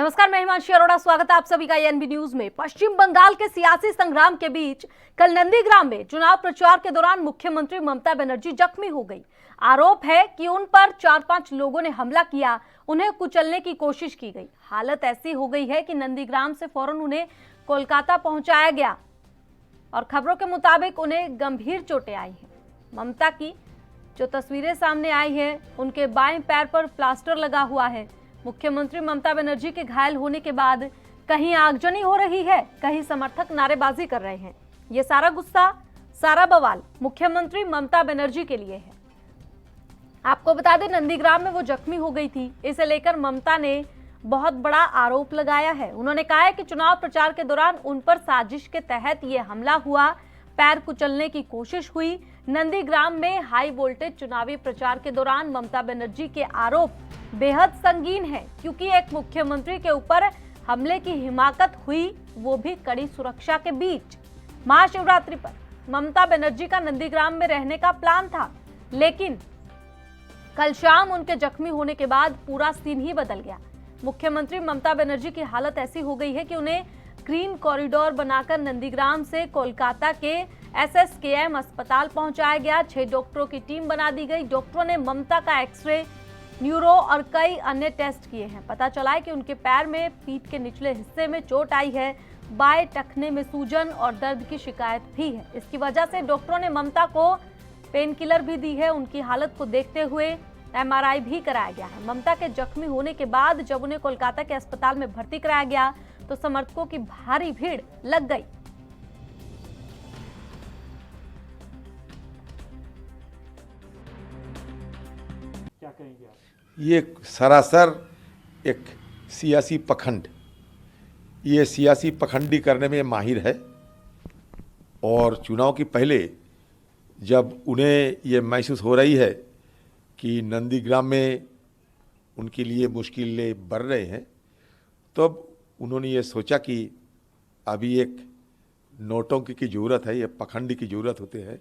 नमस्कार, मैं हिमांशी अरोड़ा। स्वागत है आप सभी का एनबी न्यूज में। पश्चिम बंगाल के सियासी संग्राम के बीच कल नंदीग्राम में चुनाव प्रचार के दौरान मुख्यमंत्री ममता बनर्जी जख्मी हो गई। आरोप है कि उन पर 4-5 लोगों ने हमला किया, उन्हें कुचलने की कोशिश की गई। हालत ऐसी हो गई है कि नंदीग्राम से फौरन उन्हें कोलकाता पहुंचाया गया और खबरों के मुताबिक उन्हें गंभीर चोटें आई हैं। ममता की जो तस्वीरें सामने आई है, उनके बाएं पैर पर प्लास्टर लगा हुआ है। मुख्यमंत्री ममता बनर्जी के घायल होने के बाद कहीं आगजनी हो रही है, कहीं समर्थक नारेबाजी कर रहे हैं। ये सारा गुस्सा, सारा बवाल मुख्यमंत्री ममता बनर्जी के लिए है। आपको बता दें, नंदीग्राम में वो जख्मी हो गई थी। इसे लेकर ममता ने बहुत बड़ा आरोप लगाया है। उन्होंने कहा है कि चुनाव प्रचार के दौरान उन पर साजिश के तहत ये हमला हुआ, पैर कुचलने की कोशिश हुई। नंदीग्राम में हाई वोल्टेज चुनावी प्रचार के दौरान ममता बनर्जी के आरोप बेहद संगीन है, क्योंकि एक मुख्यमंत्री के ऊपर हमले की हिमाकत हुई, वो भी कड़ी सुरक्षा के बीच। महाशिवरात्रि पर ममता बनर्जी का नंदीग्राम में रहने का प्लान था, लेकिन कल शाम उनके जख्मी होने के बाद पूरा सीन ही बदल गया। मुख्यमंत्री ममता बनर्जी की हालत ऐसी हो गई है कि उन्हें ग्रीन कॉरिडोर बनाकर नंदीग्राम से कोलकाता के SSKM अस्पताल पहुंचाया गया। 6 डॉक्टरों की टीम बना दी गई। डॉक्टरों ने ममता का एक्सरे, न्यूरो और कई अन्य टेस्ट किए हैं। पता चला है कि उनके पैर में पीठ के निचले हिस्से में चोट आई है। बाएं टखने में सूजन और दर्द की शिकायत भी है। इसकी वजह से डॉक्टरों ने ममता को पेन किलर भी दी है। उनकी हालत को देखते हुए MRI भी कराया गया है। ममता के जख्मी होने के बाद जब उन्हें कोलकाता के अस्पताल में भर्ती कराया गया तो समर्थकों की भारी भीड़ लग गई। क्या कहेंगे आप? ये सरासर एक सियासी पखंड, ये सियासी पखंडी करने में माहिर है। और चुनाव के पहले जब उन्हें ये महसूस हो रही है कि नंदीग्राम में उनके लिए मुश्किलें बढ़ रहे हैं, तब उन्होंने ये सोचा कि अभी एक नौटंकी की ज़रूरत है, ये पखंडी की ज़रूरत होते हैं।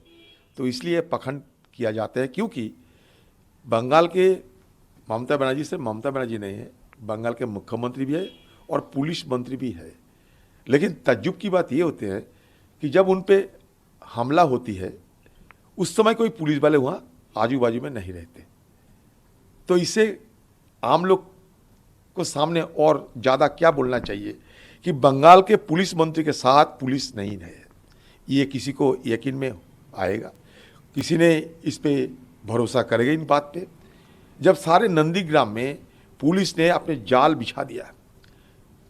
तो इसलिए पखंड किया जाता है, क्योंकि बंगाल के ममता बनर्जी से ममता बनर्जी नहीं है, बंगाल के मुख्यमंत्री भी है और पुलिस मंत्री भी है। लेकिन तज्जुब की बात ये होती है कि जब उन पे हमला होती है उस समय कोई पुलिस वाले वहाँ आजू बाजू में नहीं रहते। तो इससे आम लोग को सामने और ज़्यादा क्या बोलना चाहिए कि बंगाल के पुलिस मंत्री के साथ पुलिस नहीं है, ये किसी को यकीन में आएगा, किसी ने इस पे भरोसा करेगा इन बात पे। जब सारे नंदीग्राम में पुलिस ने अपने जाल बिछा दिया,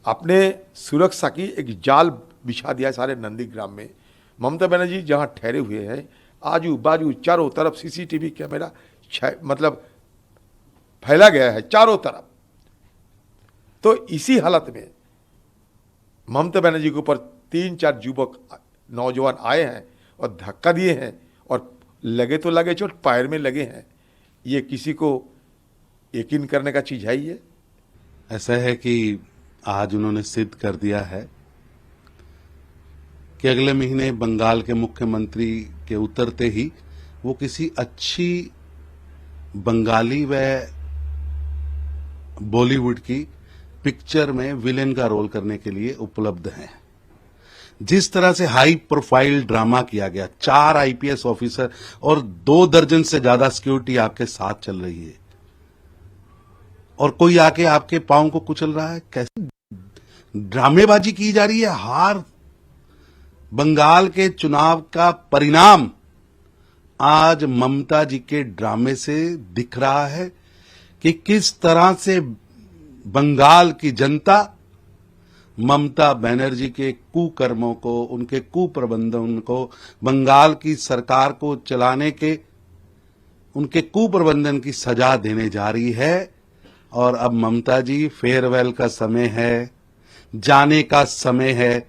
अपने सुरक्षा की एक जाल बिछा दिया सारे नंदीग्राम में। ममता बनर्जी जहाँ ठहरे हुए हैं, आजू बाजू चारों तरफ CCTV कैमरा मतलब फैला गया है चारों तरफ। तो इसी हालत में ममता बनर्जी के ऊपर 3-4 युवक नौजवान आए हैं और धक्का दिए हैं, और लगे तो लगे चोट, पैर में लगे हैं। ये किसी को यकीन करने का चीज है। ये ऐसा है कि आज उन्होंने सिद्ध कर दिया है कि अगले महीने बंगाल के मुख्यमंत्री के उतरते ही वो किसी अच्छी बंगाली व बॉलीवुड की पिक्चर में विलेन का रोल करने के लिए उपलब्ध हैं। जिस तरह से हाई प्रोफाइल ड्रामा किया गया, 4 IPS ऑफिसर और 2 दर्जन से ज्यादा सिक्योरिटी आपके साथ चल रही है, और कोई आके आपके पांव को कुचल रहा है, कैसे ड्रामेबाजी की जा रही है। हार बंगाल के चुनाव का परिणाम आज ममता जी के ड्रामे से दिख रहा है कि किस तरह से बंगाल की जनता ममता बनर्जी के कुकर्मों को, उनके कुप्रबंधन को, बंगाल की सरकार को चलाने के उनके कुप्रबंधन की सजा देने जा रही है। और अब ममता जी, फेयरवेल का समय है, जाने का समय है।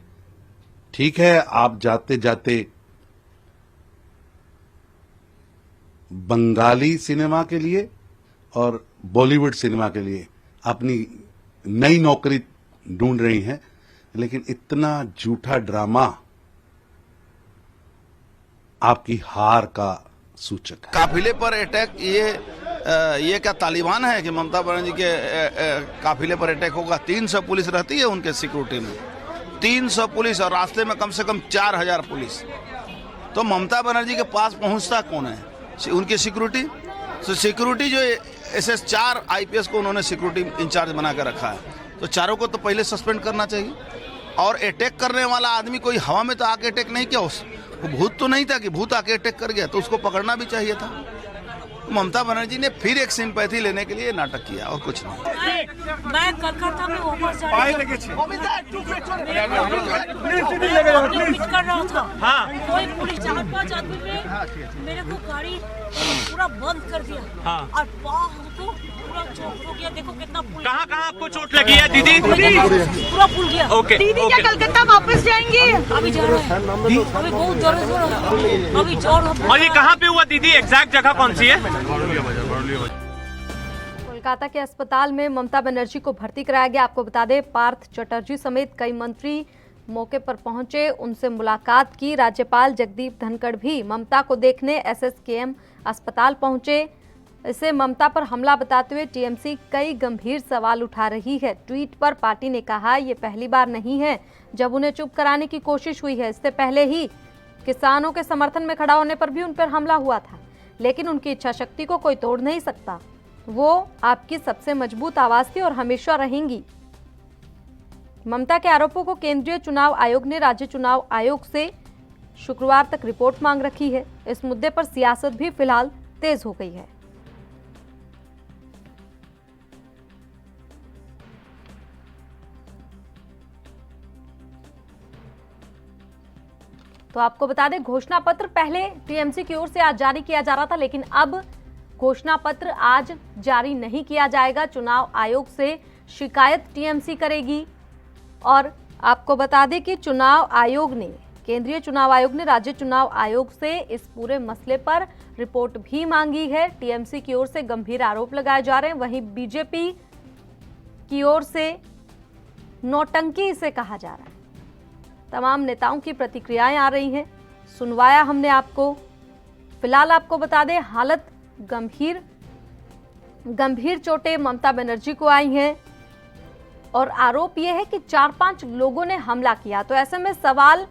ठीक है, आप जाते जाते बंगाली सिनेमा के लिए और बॉलीवुड सिनेमा के लिए अपनी नई नौकरी ढूंढ रही हैं, लेकिन इतना झूठा ड्रामा आपकी हार का सूचक है। काफिले पर अटैक ये ये क्या तालिबान है कि ममता बनर्जी के काफिले पर अटैक होगा? 300 पुलिस रहती है उनके सिक्योरिटी में, 300 पुलिस, और रास्ते में कम से कम 4000 पुलिस। तो ममता बनर्जी के पास पहुंचता कौन है? उनकी सिक्योरिटी। तो सिक्योरिटी जो SS 4 IPS को उन्होंने सिक्योरिटी इंचार्ज बना कर रखा है, तो चारों को तो पहले सस्पेंड करना चाहिए। और अटैक करने वाला आदमी कोई हवा में तो आके अटैक नहीं किया, वो भूत तो नहीं था कि भूत आके अटैक कर गया, तो उसको पकड़ना भी चाहिए था। ममता बनर्जी ने फिर एक सिंपैथी लेने के लिए नाटक किया और कुछ नहीं। मैं कलकत्ता में वापस जा रही कर रहा था, कोई पुलिस 4-5 आदमी ने मेरे को गाड़ी पूरा बंद कर दिया और पाँव को पूरा चोट हो गया। देखो कितना कहाँ आपको चोट लगी है दीदी? पूरा फूल गया। ओके, दीदी क्या कलकत्ता वापस जाएंगी? अभी जा रहे हैं, अभी बहुत दर्द हो रहा है, अभी जोर। और ये कहाँ पे हुआ दीदी? एग्जैक्ट जगह कौन सी है? कोलकाता के अस्पताल में ममता बनर्जी को भर्ती कराया गया। आपको बता दें, पार्थ चटर्जी समेत कई मंत्री मौके पर पहुंचे, उनसे मुलाकात की। राज्यपाल जगदीप धनखड़ भी ममता को देखने SSKM अस्पताल पहुंचे। इसे ममता पर हमला बताते हुए TMC कई गंभीर सवाल उठा रही है। ट्वीट पर पार्टी ने कहा, ये पहली बार नहीं है जब उन्हें चुप कराने की कोशिश हुई है। इससे पहले ही किसानों के समर्थन में खड़ा होने पर भी उन पर हमला हुआ था, लेकिन उनकी इच्छा शक्ति को कोई तोड़ नहीं सकता। वो आपकी सबसे मजबूत आवाज थी और हमेशा रहेंगी। ममता के आरोपों को केंद्रीय चुनाव आयोग ने राज्य चुनाव आयोग से शुक्रवार तक रिपोर्ट मांग रखी है। इस मुद्दे पर सियासत भी फिलहाल तेज हो गई है। तो आपको बता दें, घोषणा पत्र पहले TMC की ओर से आज जारी किया जा रहा था, लेकिन अब घोषणा पत्र आज जारी नहीं किया जाएगा। चुनाव आयोग से शिकायत TMC करेगी। और आपको बता दें कि केंद्रीय चुनाव आयोग ने राज्य चुनाव आयोग से इस पूरे मसले पर रिपोर्ट भी मांगी है। TMC की ओर से गंभीर आरोप लगाए जा रहे हैं, वहीं बीजेपी की ओर से नौटंकी इसे कहा जा रहा है। तमाम नेताओं की प्रतिक्रियाएं आ रही हैं, सुनवाया हमने आपको। फिलहाल आपको बता दें, हालत गंभीर चोटें ममता बनर्जी को आई हैं और आरोप यह है कि 4-5 लोगों ने हमला किया। तो ऐसे में सवाल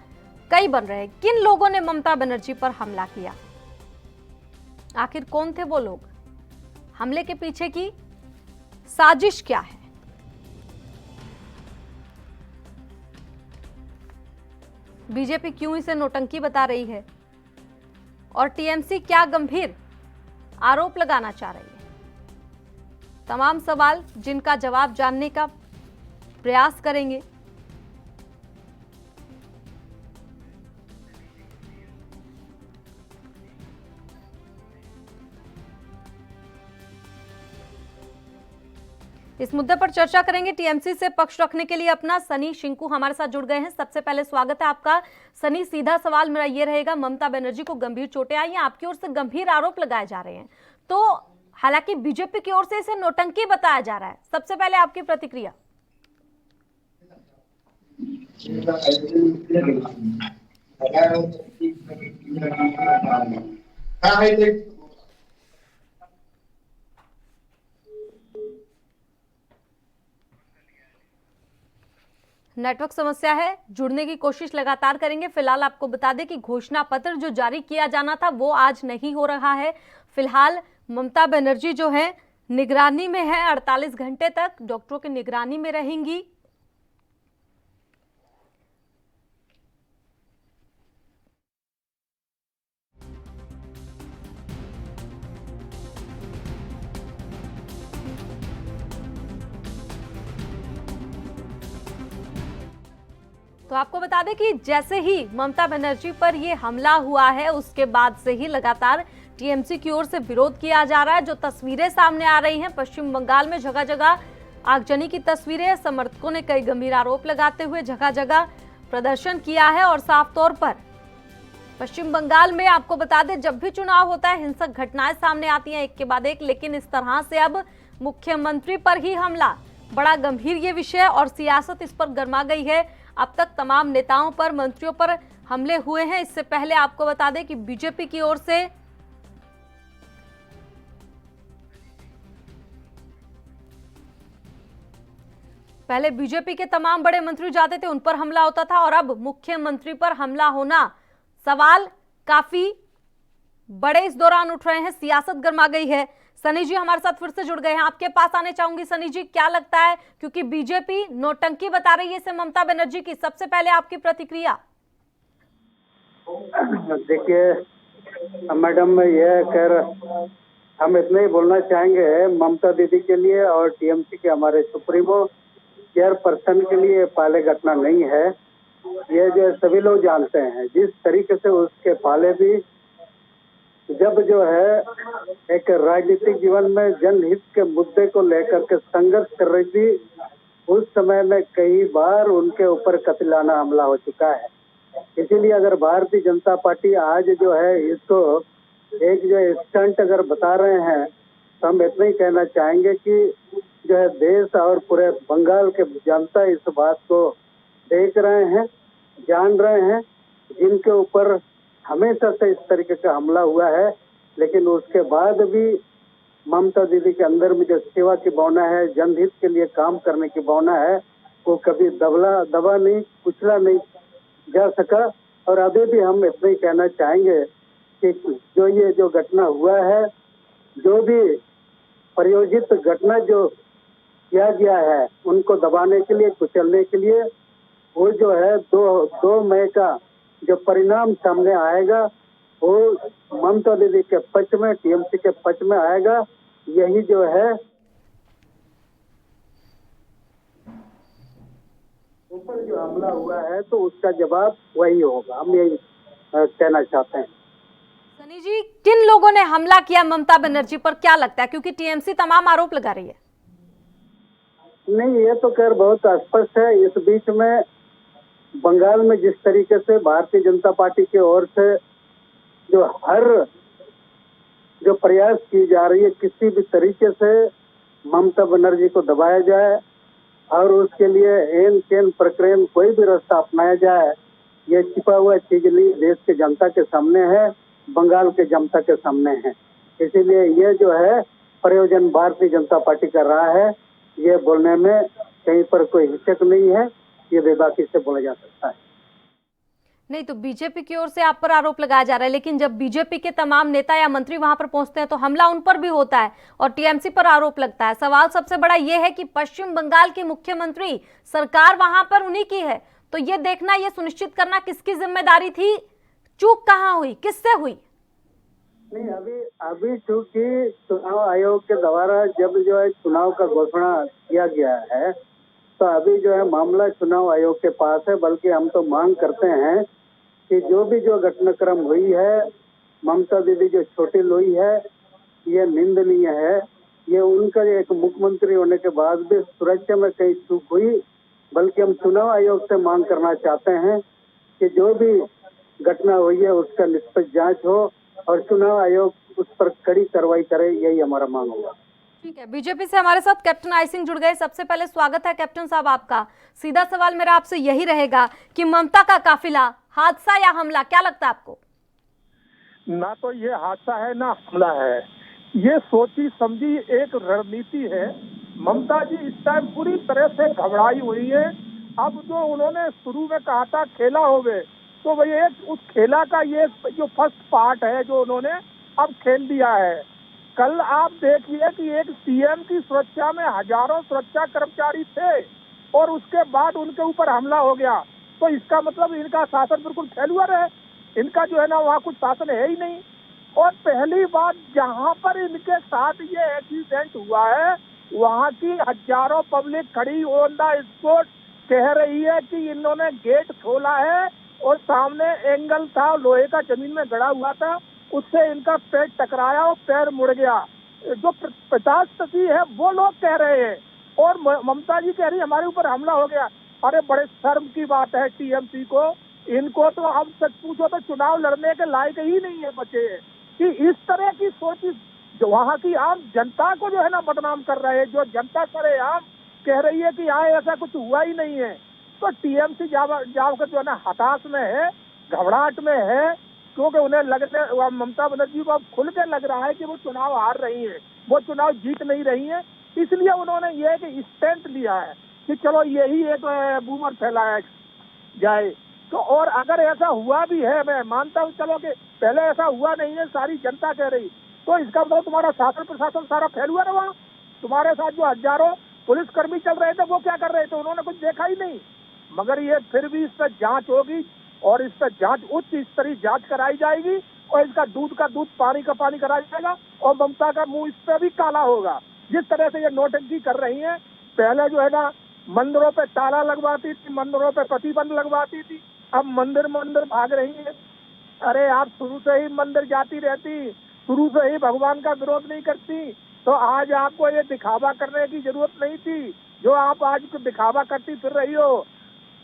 कई बन रहे हैं, किन लोगों ने ममता बनर्जी पर हमला किया? आखिर कौन थे वो लोग? हमले के पीछे की साजिश क्या है? बीजेपी क्यों इसे नौटंकी बता रही है? और TMC क्या गंभीर आरोप लगाना चाह रही है? तमाम सवाल जिनका जवाब जानने का प्रयास करेंगे। इस मुद्दे पर चर्चा करेंगे। TMC से पक्ष रखने के लिए अपना सनी शिंकू हमारे साथ जुड़ गए हैं। सबसे पहले स्वागत है आपका। सनी, सीधा सवाल मेरा ये रहेगा, ममता बनर्जी को गंभीर चोटें आई हैं, आपकी ओर से गंभीर आरोप लगाए जा रहे हैं, तो हालांकि बीजेपी की ओर से इसे नौटंकी बताया जा रहा है। सबसे पहले आपकी प्रतिक्रिया। नेटवर्क समस्या है, जुड़ने की कोशिश लगातार करेंगे। फिलहाल आपको बता दें कि घोषणा पत्र जो जारी किया जाना था वो आज नहीं हो रहा है। फिलहाल ममता बनर्जी जो है निगरानी में है, 48 घंटे तक डॉक्टरों की निगरानी में रहेंगी। तो आपको बता दें कि जैसे ही ममता बनर्जी पर यह हमला हुआ है, उसके बाद से ही लगातार TMC की ओर से विरोध किया जा रहा है। जो तस्वीरें सामने आ रही हैं, पश्चिम बंगाल में जगह जगह आगजनी की तस्वीरें, समर्थकों ने कई गंभीर आरोप लगाते हुए जगह जगह प्रदर्शन किया है। और साफ तौर पर पश्चिम बंगाल में आपको बता दें, जब भी चुनाव होता है हिंसक घटनाएं सामने आती हैं एक के बाद एक, लेकिन इस तरह से अब मुख्यमंत्री पर ही हमला, बड़ा गंभीर ये विषय और सियासत इस पर गर्मा गई है। अब तक तमाम नेताओं पर, मंत्रियों पर हमले हुए हैं। इससे पहले आपको बता दें कि बीजेपी की ओर से पहले बीजेपी के तमाम बड़े मंत्री जाते थे, उन पर हमला होता था, और अब मुख्यमंत्री पर हमला होना, सवाल काफी बड़े इस दौरान उठ रहे हैं। सियासत गर्मा गई है। सनी जी हमारे साथ फिर से जुड़ गए हैं, आपके पास आने चाहूंगी। सनी जी, क्या लगता है, क्योंकि बीजेपी नौटंकी बता रही है इसे ममता बनर्जी की, सबसे पहले आपकी प्रतिक्रिया। देखिए मैडम, यह कर हम इतना ही बोलना चाहेंगे ममता दीदी के लिए और टीएमसी के हमारे सुप्रीमो चेयरपर्सन के लिए पहले घटना नहीं है। ये जो सभी लोग जानते हैं जिस तरीके से उसके पहले भी जब जो है एक राजनीतिक जीवन में जनहित के मुद्दे को लेकर के संघर्ष कर रही थी, उस समय में कई बार उनके ऊपर कतिलाना हमला हो चुका है। इसीलिए अगर भारतीय जनता पार्टी आज जो है इसको एक जो स्टंट अगर बता रहे हैं, तो हम इतना ही कहना चाहेंगे कि जो है देश और पूरे बंगाल के जनता इस बात को देख रहे हैं, जान रहे हैं, जिनके ऊपर हमेशा से इस तरीके का हमला हुआ है, लेकिन उसके बाद भी ममता दीदी के अंदर में जो सेवा की भावना है, जनहित के लिए काम करने की भावना है, वो कभी दबा नहीं, कुचला नहीं जा सका। और अभी भी हम इतना ही कहना चाहेंगे कि जो घटना हुआ है, जो भी प्रयोजित घटना जो किया गया है, उनको दबाने के लिए, कुचलने के लिए, वो जो है 2 मई का जो परिणाम सामने आएगा वो ममता दीदी के पक्ष में, टीएमसी के पक्ष में आएगा। यही जो है ऊपर जो हमला हुआ है तो उसका जवाब वही होगा, हम यही कहना चाहते हैं। सनी जी, किन लोगों ने हमला किया ममता बनर्जी पर, क्या लगता है, क्योंकि टीएमसी तमाम आरोप लगा रही है। नहीं, ये तो खैर बहुत स्पष्ट है। इस बीच में बंगाल में जिस तरीके से भारतीय जनता पार्टी की ओर से जो हर जो प्रयास की जा रही है, किसी भी तरीके से ममता बनर्जी को दबाया जाए और उसके लिए एन केन प्रकरण कोई भी रास्ता अपनाया जाए, ये छिपा हुआ चीज नहीं, देश के जनता के सामने है, बंगाल के जनता के सामने है। इसीलिए ये जो है प्रयोजन भारतीय जनता पार्टी कर रहा है, ये बोलने में कहीं पर कोई हिचक नहीं है, ये बेबाकी से बोला जा सकता है। नहीं तो बीजेपी की ओर से आप पर आरोप लगाया जा रहा है, लेकिन जब बीजेपी के तमाम नेता या मंत्री वहां पर पहुंचते हैं तो हमला उन पर भी होता है और टीएमसी पर आरोप लगता है। सवाल सबसे बड़ा ये है कि पश्चिम बंगाल की मुख्यमंत्री सरकार वहां पर उन्हीं की है, तो ये देखना, ये सुनिश्चित करना किसकी जिम्मेदारी थी, चूक कहाँ हुई, किससे हुई। नहीं, अभी चूंकि चुनाव आयोग के द्वारा जब जो है चुनाव का घोषणा किया गया है, तो अभी जो है मामला चुनाव आयोग के पास है। बल्कि हम तो मांग करते हैं कि जो भी जो घटनाक्रम हुई है, ममता दीदी जो छोटी लोई है, ये निंदनीय है। ये उनका एक मुख्यमंत्री होने के बाद भी सुरक्षा में कहीं चूक हुई। बल्कि हम चुनाव आयोग से मांग करना चाहते हैं कि जो भी घटना हुई है उसका निष्पक्ष जांच हो और चुनाव आयोग उस पर कड़ी कार्रवाई करे, यही हमारा मांग होगा। ठीक है, बीजेपी से हमारे साथ कैप्टन आई सिंह जुड़ गए। सबसे पहले स्वागत है कैप्टन साहब आपका। सीधा सवाल मेरा आपसे यही रहेगा कि ममता का काफिला हादसा या हमला, क्या लगता है आपको? ना तो ये हादसा है ना हमला है, ये सोची समझी एक रणनीति है। ममता जी इस टाइम पूरी तरह से घबराई हुई है। अब जो उन्होंने शुरू में कहा था खेला होवे, तो वही एक उस खेला का ये जो फर्स्ट पार्ट है जो उन्होंने अब खेल दिया है। कल आप देखिए कि एक सीएम की सुरक्षा में हजारों सुरक्षा कर्मचारी थे और उसके बाद उनके ऊपर हमला हो गया, तो इसका मतलब इनका शासन बिल्कुल फेल्यूर है, इनका जो है ना वहाँ कुछ शासन है ही नहीं। और पहली बात, जहाँ पर इनके साथ ये एक्सीडेंट हुआ है वहाँ की हजारों पब्लिक खड़ी ऑन द स्पॉट कह रही है कि इन्होंने गेट खोला है और सामने एंगल था लोहे का, जमीन में गड़ा हुआ था, उससे इनका पैर टकराया और पैर मुड़ गया। जो 50% है वो लोग कह रहे हैं और ममता जी कह रही है हमारे ऊपर हमला हो गया। अरे बड़े शर्म की बात है टीएमसी को, इनको तो हम सच पूछो तो चुनाव लड़ने के लायक ही नहीं है बचे कि इस तरह की सोच जो वहाँ की आम जनता को जो है ना बदनाम कर रहे हैं। जो जनता सरेआम कह रही है कि आए ऐसा कुछ हुआ ही नहीं है, तो टीएमसी जाकर जो है ना हताश में है, घबराहट में है, क्योंकि उन्हें लगने ममता बनर्जी को अब खुल के लग रहा है कि वो चुनाव हार रही है, वो चुनाव जीत नहीं रही है। इसलिए उन्होंने ये कि स्टैंड लिया है कि चलो यही एक बूमर फैलाया जाए। तो और अगर ऐसा हुआ भी है, मैं मानता हूँ चलो कि पहले ऐसा हुआ नहीं है, सारी जनता कह रही, तो इसका मतलब तुम्हारा शासन प्रशासन सारा फैल हुआ ना वहाँ। तुम्हारे साथ जो हजारों पुलिसकर्मी चल रहे थे वो क्या कर रहे थे, उन्होंने कुछ देखा ही नहीं। मगर ये फिर भी इस पर जांच होगी और इस पर जांच उच्च स्तरीय जांच कराई जाएगी और इसका दूध का दूध पानी का पानी कराया जाएगा और ममता का मुंह इस पर भी काला होगा। जिस तरह से ये नोटंकी कर रही है, पहले जो है ना मंदिरों पे ताला लगवाती थी, मंदिरों पे प्रतिबंध लगवाती थी, अब मंदिर मंदिर भाग रही है। अरे आप शुरू से ही मंदिर जाती रहती, शुरू से ही भगवान का विरोध नहीं करती, तो आज आपको ये दिखावा करने की जरूरत नहीं थी जो आप आज दिखावा करती फिर रही हो।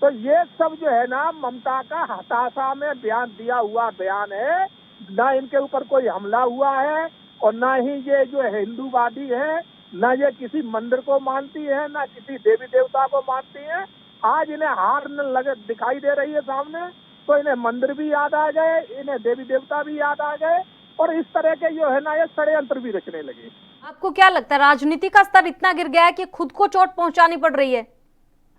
तो ये सब जो है ना ममता का हताशा में बयान दिया हुआ बयान है। ना इनके ऊपर कोई हमला हुआ है और ना ही ये जो हिंदूवादी है, ना ये किसी मंदिर को मानती है, ना किसी देवी देवता को मानती है। आज इन्हें हार लगे दिखाई दे रही है सामने, तो इन्हें मंदिर भी याद आ गए, इन्हें देवी देवता भी याद आ गए और इस तरह के जो है ना ये षड्यंत्र भी रचने लगे। आपको क्या लगता है राजनीति का स्तर इतना गिर गया है कि खुद को चोट पहुंचानी पड़ रही है?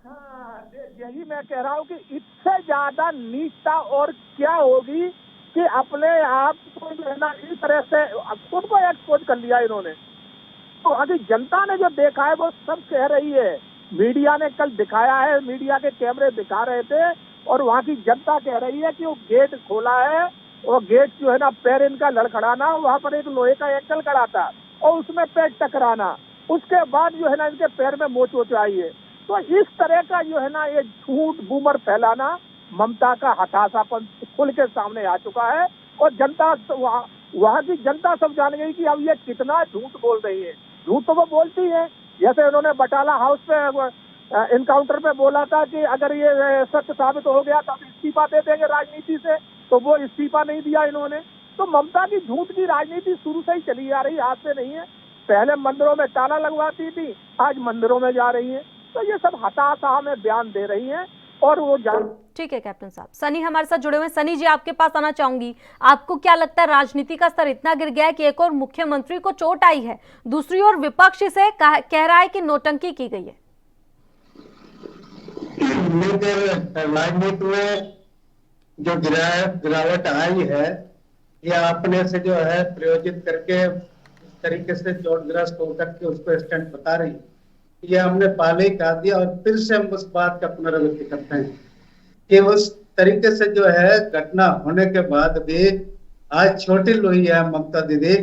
हाँ, यही मैं कह रहा हूँ कि इससे ज्यादा नीचता और क्या होगी कि अपने आप को जो है ना इस तरह से खुद को एक्सपोज कर लिया इन्होंने। तो अभी जनता ने जो देखा है वो सब कह रही है, मीडिया ने कल दिखाया है, मीडिया के कैमरे दिखा रहे थे और वहाँ की जनता कह रही है कि वो गेट खोला है और गेट जो है ना पैर इनका लड़खड़ाना, वहाँ पर एक लोहे का एंगल खड़ा था और उसमें पैर टकराना, उसके बाद जो है ना इनके पैर में मोच वोच आई है। तो इस तरह का जो है ना ये झूठ बूमर फैलाना ममता का हताशापन खुल के सामने आ चुका है और जनता वहाँ की जनता सब जान गई कि अब ये कितना झूठ बोल रही है। झूठ तो वो बोलती है, जैसे उन्होंने बटाला हाउस पे इनकाउंटर पे बोला था कि अगर ये सत्य साबित हो गया तो हम इस्तीफा दे देंगे राजनीति से, तो वो इस्तीफा नहीं दिया इन्होंने। तो ममता की झूठ की राजनीति शुरू से ही चली आ रही, आज से नहीं है। पहले मंदिरों में ताला लगवाती थी, आज मंदिरों में जा रही है। तो ये सब हताशा में बयान दे रही है और वो जान। ठीक है कैप्टन साहब। सनी हमारे साथ जुड़े हुए। सनी जी, आपके पास आना चाहूंगी। आपको क्या लगता है राजनीति का स्तर इतना गिर गया है कि एक और मुख्यमंत्री को चोट आई है, दूसरी ओर विपक्ष इसे कह रहा है कि नोटंकी की गई है? राजनीति में जो गिरावट आई है, यह अपने से जो है प्रयोजित करके इस तरीके से चोटग्रस्त होकर के उसको स्टंट बता रही, ये हमने पहले ही कहा दिया और फिर से हम उस बात का पुनरावृत्ति करते हैं कि उस तरीके से जो है घटना होने के बाद भी आज छोटी लोही है ममता दीदी,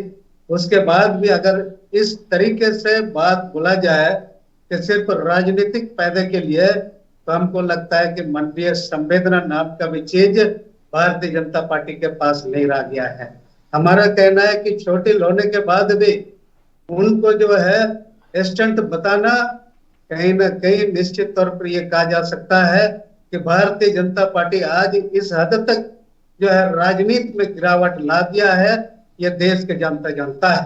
उसके बाद भी अगर इस तरीके से बात बोला जाए कि सिर्फ राजनीतिक फायदे के लिए, तो हमको लगता है कि मानवीय संवेदना नाम का भी चीज भारतीय जनता पार्टी के पास नहीं रह गया है। हमारा कहना है कि छोटी होने के बाद भी उनको जो है स्टंट बताना, कहीं ना कहीं निश्चित तौर पर यह कहा जा सकता है कि भारतीय जनता पार्टी आज इस हद तक जो है राजनीति में गिरावट ला दिया है, यह देश के जनता जानता है।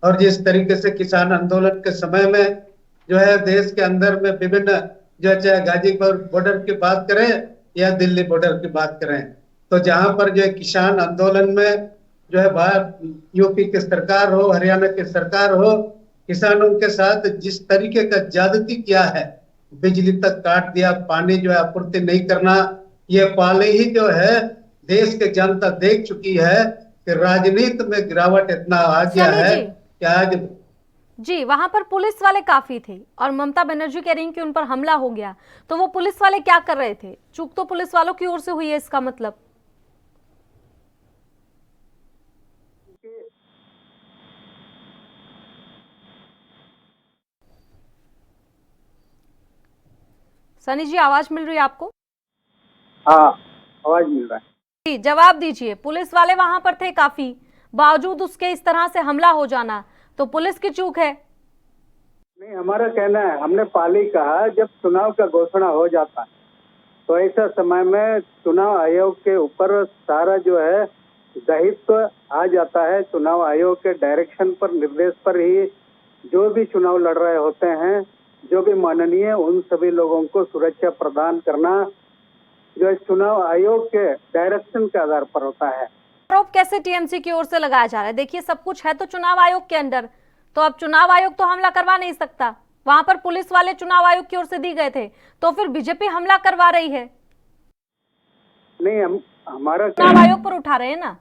और जिस तरीके से किसान आंदोलन के समय में जो है देश के अंदर में विभिन्न जो चाहे गाजीपुर बॉर्डर की बात करें या दिल्ली बॉर्डर की बात करें, तो जहां पर जो है किसान आंदोलन में जो है यूपी की सरकार हो, हरियाणा की सरकार हो, किसानों के साथ जिस तरीके का ज्यादती किया है, बिजली तक काट दिया, पानी जो है आपूर्ति नहीं करना, ये पहले ही जो है देश के जनता देख चुकी है कि राजनीति में गिरावट इतना आ गया है कि आज जी वहां पर पुलिस वाले काफी थे और ममता बनर्जी कह रही कि उन पर हमला हो गया, तो वो पुलिस वाले क्या कर रहे थे? चूक तो पुलिस वालों की ओर से हुई है, इसका मतलब सनी जी आवाज मिल रही है आपको? हाँ, आवाज मिल रहा है जी, जवाब दीजिए। पुलिस वाले वहां पर थे काफी, बावजूद उसके इस तरह से हमला हो जाना तो पुलिस की चूक है? नहीं, हमारा कहना है, हमने पहले ही कहा जब चुनाव का घोषणा हो जाता है तो ऐसा समय में चुनाव आयोग के ऊपर सारा जो है दायित्व आ जाता है। चुनाव आयोग के डायरेक्शन पर, निर्देश पर ही जो भी चुनाव लड़ रहे होते हैं, जो भी माननीय, उन सभी लोगों को सुरक्षा प्रदान करना जो चुनाव आयोग के डायरेक्शन के आधार पर होता है। आरोप कैसे टीएमसी की ओर से लगाया जा रहा है? देखिए सब कुछ है तो चुनाव आयोग के अंडर, तो अब चुनाव आयोग तो हमला करवा नहीं सकता, वहां पर पुलिस वाले चुनाव आयोग की ओर से दी गए थे, तो फिर बीजेपी हमला करवा रही है। नहीं, हमारा चुनाव आयोग पर उठा रहे हैं ना,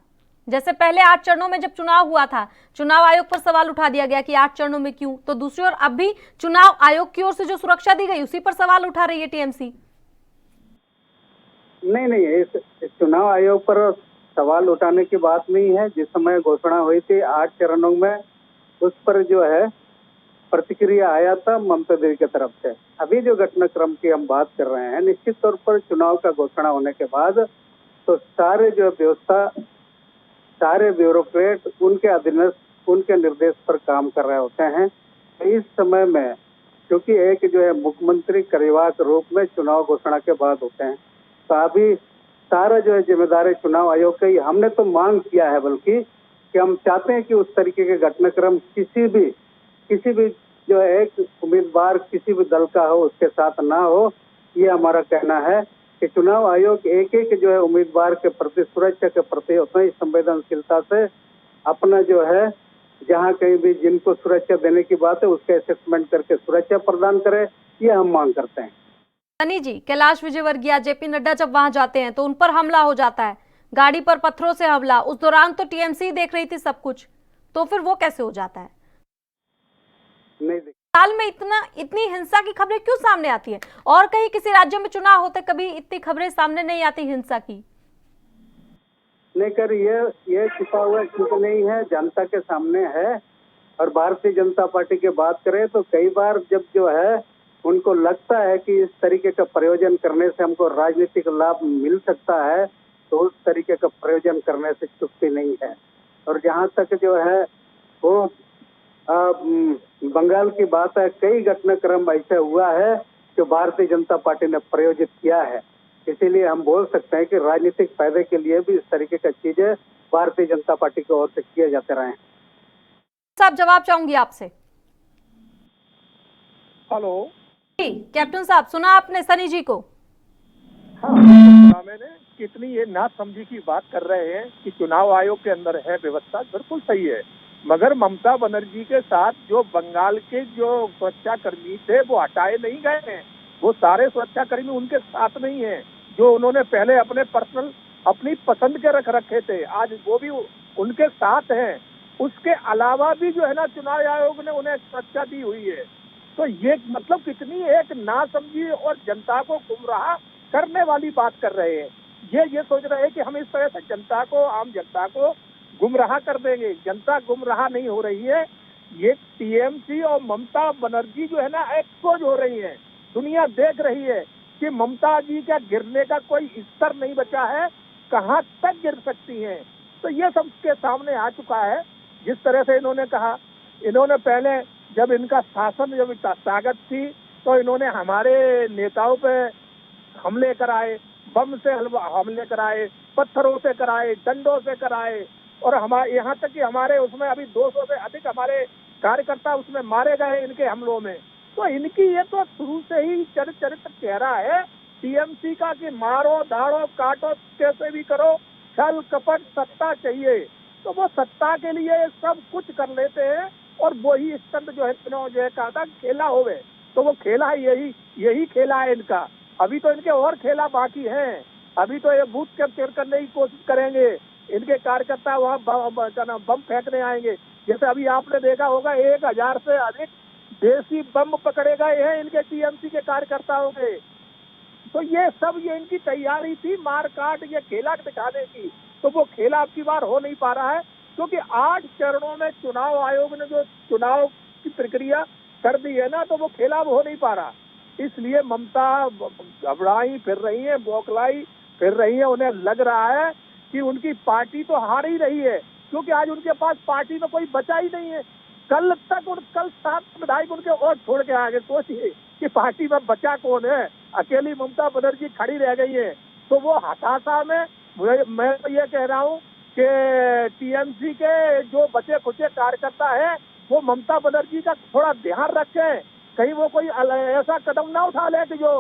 जैसे पहले 8 चरणों में जब चुनाव हुआ था, चुनाव आयोग पर सवाल उठा दिया गया कि 8 चरणों में क्यों, तो दूसरी ओर अब भी चुनाव आयोग की ओर से जो सुरक्षा दी गई उसी पर सवाल उठा रही है टीएमसी। नहीं, इस चुनाव आयोग पर सवाल उठाने की बात नहीं है। जिस समय घोषणा हुई थी 8 चरणों में, उस पर जो है प्रतिक्रिया आया था ममता दीदी की तरफ से। अभी जो घटनाक्रम की हम बात कर रहे हैं, निश्चित तौर पर चुनाव का घोषणा होने के बाद तो सारे जो व्यवस्था, सारे ब्यूरोक्रेट उनके अधीनस्थ, उनके निर्देश पर काम कर रहे होते हैं। इस समय में क्योंकि एक जो है मुख्यमंत्री कार्यवाहक के रूप में चुनाव घोषणा के बाद होते हैं, तो अभी सारा जो है जिम्मेदारी चुनाव आयोग की। हमने तो मांग किया है बल्कि कि हम चाहते हैं कि उस तरीके के घटनाक्रम किसी भी जो है एक उम्मीदवार किसी भी दल का हो उसके साथ ना हो। ये हमारा कहना है कि चुनाव आयोग एक जो है उम्मीदवार के प्रति, सुरक्षा के प्रति उतना ही संवेदनशीलता से अपना जो है जहां कहीं भी जिनको सुरक्षा देने की बात है उसके असेसमेंट करके सुरक्षा प्रदान करे, ये हम मांग करते हैं। सनी जी, कैलाश विजयवर्गीय, जेपी नड्डा जब वहां जाते हैं तो उन पर हमला हो जाता है, गाड़ी पर पत्थरों से हमला, उस दौरान तो टीएमसी देख रही थी सब कुछ, तो फिर वो कैसे हो जाता है? नहीं, साल में इतनी हिंसा की खबरें क्यों सामने आती है? और कहीं किसी राज्य में चुनाव होते कभी इतनी खबरें सामने नहीं आती हिंसा की? नहीं कर, ये छिपा हुआ क्योंकि नहीं है, जनता के सामने है। और भारतीय जनता पार्टी की बात करें तो कई बार जब जो है उनको लगता है कि इस तरीके का प्रयोजन करने से हमको राजनीतिक लाभ मिल सकता है, तो उस तरीके का प्रयोजन करने से चूकती नहीं है। और जहाँ तक जो है वो बंगाल की बात है, कई घटनाक्रम ऐसा हुआ है जो भारतीय जनता पार्टी ने प्रयोजित किया है। इसीलिए हम बोल सकते हैं कि राजनीतिक फायदे के लिए भी इस तरीके की चीजें भारतीय जनता पार्टी की ओर से किए जाते रहे। साहब, जवाब चाहूंगी आपसे। हेलो जी, कैप्टन साहब, सुना आपने सनी जी को? हाँ, मैंने कितनी ये नासमझी की बात कर रहे हैं कि चुनाव आयोग के अंदर है व्यवस्था, बिल्कुल सही है, मगर ममता बनर्जी के साथ जो बंगाल के जो सुरक्षा कर्मी थे वो हटाए नहीं गए हैं। वो सारे सुरक्षा कर्मी उनके साथ नहीं है जो उन्होंने पहले अपने पर्सनल अपनी पसंद के रख रखे थे, आज वो भी उनके साथ हैं। उसके अलावा भी जो है ना चुनाव आयोग ने उन्हें सुरक्षा दी हुई है। तो ये मतलब कितनी एक नासमझी और जनता को गुमराह करने वाली बात कर रहे हैं। ये सोच रहे हैं कि हम इस तरह से जनता को, आम जनता को गुमराह कर देंगे। जनता गुमराह नहीं हो रही है, ये टीएमसी और ममता बनर्जी जो है ना एक्सपोज हो रही है। दुनिया देख रही है कि ममता जी का गिरने का कोई स्तर नहीं बचा है, कहां तक गिर सकती हैं। तो ये सबके सामने आ चुका है। जिस तरह से इन्होंने कहा, इन्होंने पहले जब इनका शासन जब ताकत थी तो इन्होंने हमारे नेताओं पे हमले कराए, बम से हमले कराए, पत्थरों से कराए, डंडों से कराए, और हमारे यहाँ तक कि हमारे उसमें अभी 200 से अधिक हमारे कार्यकर्ता उसमें मारे गए इनके हमलों में। तो इनकी ये तो शुरू से ही चरित्र चेहरा है टीएमसी का कि मारो, दाड़ो, काटो, कैसे भी करो, छल कपट, सत्ता चाहिए। तो वो सत्ता के लिए सब कुछ कर लेते हैं और वही स्टंट जो है जो है कहा था खेला होवे, तो वो खेला है, यही खेला है इनका। अभी तो इनके और खेला बाकी हैं। अभी तो ये बूथ कैप्चर करने की कोशिश करेंगे, इनके कार्यकर्ता वहाँ बम फेंकने आएंगे। जैसे अभी आपने देखा होगा 1000 से अधिक देसी बम पकड़े गए हैं इनके टीएमसी के कार्यकर्ताओं के। तो ये सब ये इनकी तैयारी थी मार काट ये खेला दिखाने की। तो वो खेला अब की बार हो नहीं पा रहा है क्योंकि 8 चरणों में चुनाव आयोग ने जो चुनाव की प्रक्रिया कर दी है ना, तो वो खेला अब हो नहीं पा रहा। इसलिए ममता घबराई फिर रही है, बौखलाई फिर रही है। उन्हें लग रहा है कि उनकी पार्टी तो हार ही रही है क्योंकि आज उनके पास पार्टी में कोई बचा ही नहीं है। कल 7 विधायक उनके और छोड़ के आगे, सोचिए कि पार्टी में बचा कौन है। अकेली ममता बनर्जी खड़ी रह गई है। तो वो हताशा में मैं तो ये कह रहा हूँ कि टीएमसी के जो बचे खुचे कार्यकर्ता है वो ममता बनर्जी का थोड़ा ध्यान रखें, कहीं वो कोई ऐसा कदम ना उठा ले कि जो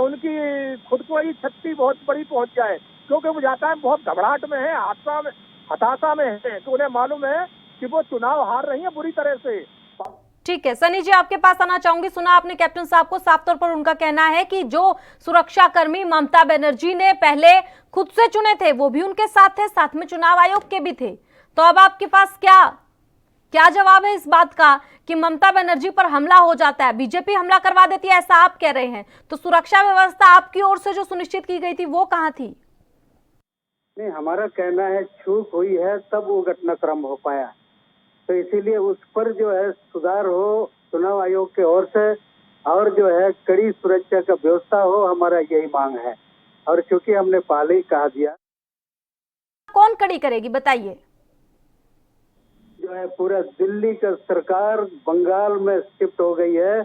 उनकी खुद को ही क्षति बहुत बड़ी पहुंच जाए। क्योंकि वो जाता है बहुत घबराहट में है, हताशा में है, तो उन्हें मालूम है कि वो चुनाव हार रही है बुरी तरह से। ठीक है, सनी जी आपके पास आना चाहूंगी। सुना आपने कैप्टन साहब को, साफ तौर पर उनका कहना है कि जो सुरक्षा कर्मी ममता बनर्जी ने पहले खुद से चुने थे वो भी उनके साथ थे, साथ में चुनाव आयोग के भी थे। तो अब आपके पास क्या जवाब है इस बात का कि ममता बनर्जी पर हमला हो जाता है, बीजेपी हमला करवा देती है, ऐसा आप कह रहे हैं, तो सुरक्षा व्यवस्था आपकी ओर से जो सुनिश्चित की गई थी वो कहां थी? नहीं, हमारा कहना है चूक हुई है तब वो घटनाक्रम हो पाया, तो इसीलिए उस पर जो है सुधार हो चुनाव आयोग की ओर से, और जो है कड़ी सुरक्षा का व्यवस्था हो, हमारा यही मांग है। और चूंकि हमने पहले ही कहा दिया, कौन कड़ी करेगी बताइए? जो है पूरा दिल्ली का सरकार बंगाल में शिफ्ट हो गई है,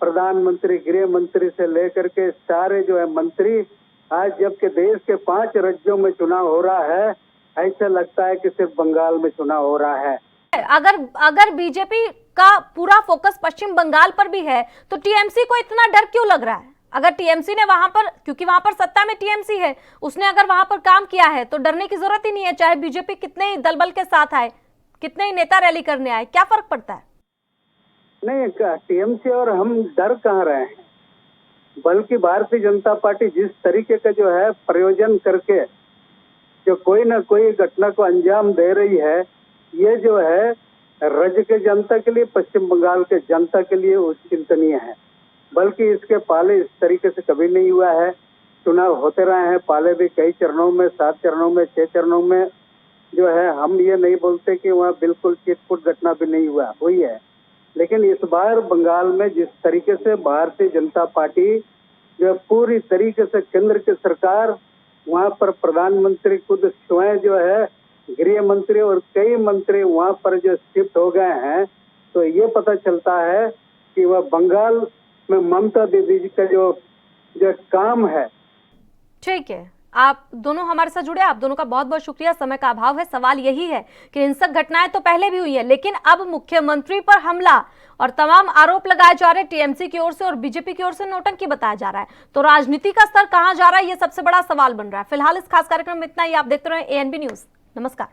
प्रधानमंत्री गृह मंत्री से लेकर के सारे जो है मंत्री, आज जबकि देश के 5 राज्यों में चुनाव हो रहा है, ऐसा लगता है कि सिर्फ बंगाल में चुनाव हो रहा है। अगर बीजेपी का पूरा फोकस पश्चिम बंगाल पर भी है तो टीएमसी को इतना डर क्यों लग रहा है? अगर टीएमसी ने वहां पर, क्योंकि वहां पर सत्ता में टीएमसी है, उसने अगर वहां पर काम किया है तो डरने की जरूरत ही नहीं है, चाहे बीजेपी कितने ही दलबल के साथ आए, कितने ही नेता रैली करने आए, क्या फर्क पड़ता है? नहीं, टीएमसी और हम डर कहाँ रहे हैं, बल्कि भारतीय जनता पार्टी जिस तरीके का जो है प्रयोजन करके जो कोई ना कोई घटना को अंजाम दे रही है, ये जो है राज्य के जनता के लिए, पश्चिम बंगाल के जनता के लिए चिंतनीय है। बल्कि इसके पहले इस तरीके से कभी नहीं हुआ है। चुनाव होते रहे हैं पहले भी, कई चरणों में, 7 चरणों में, 6 चरणों में जो है, हम ये नहीं बोलते कि वहाँ बिल्कुल चिटपुट घटना भी नहीं हुई है। लेकिन इस बार बंगाल में जिस तरीके से भारतीय जनता पार्टी जो पूरी तरीके से केंद्र की सरकार, वहाँ पर प्रधानमंत्री खुद स्वयं जो है, गृह मंत्री और कई मंत्री वहाँ पर जो शिफ्ट हो गए हैं, तो ये पता चलता है कि वह बंगाल में ममता दीदी जी का जो काम है। ठीक है, आप दोनों हमारे साथ जुड़े, आप दोनों का बहुत बहुत शुक्रिया। समय का अभाव है। सवाल यही है कि हिंसक घटनाएं तो पहले भी हुई है, लेकिन अब मुख्यमंत्री पर हमला और तमाम आरोप लगाए जा रहे हैं टीएमसी की ओर से और बीजेपी की ओर से नौटंकी बताया जा रहा है, तो राजनीति का स्तर कहां जा रहा है, ये सबसे बड़ा सवाल बन रहा है। फिलहाल इस खास कार्यक्रम में इतना ही। आप देखते रहे एएनबी न्यूज। नमस्कार।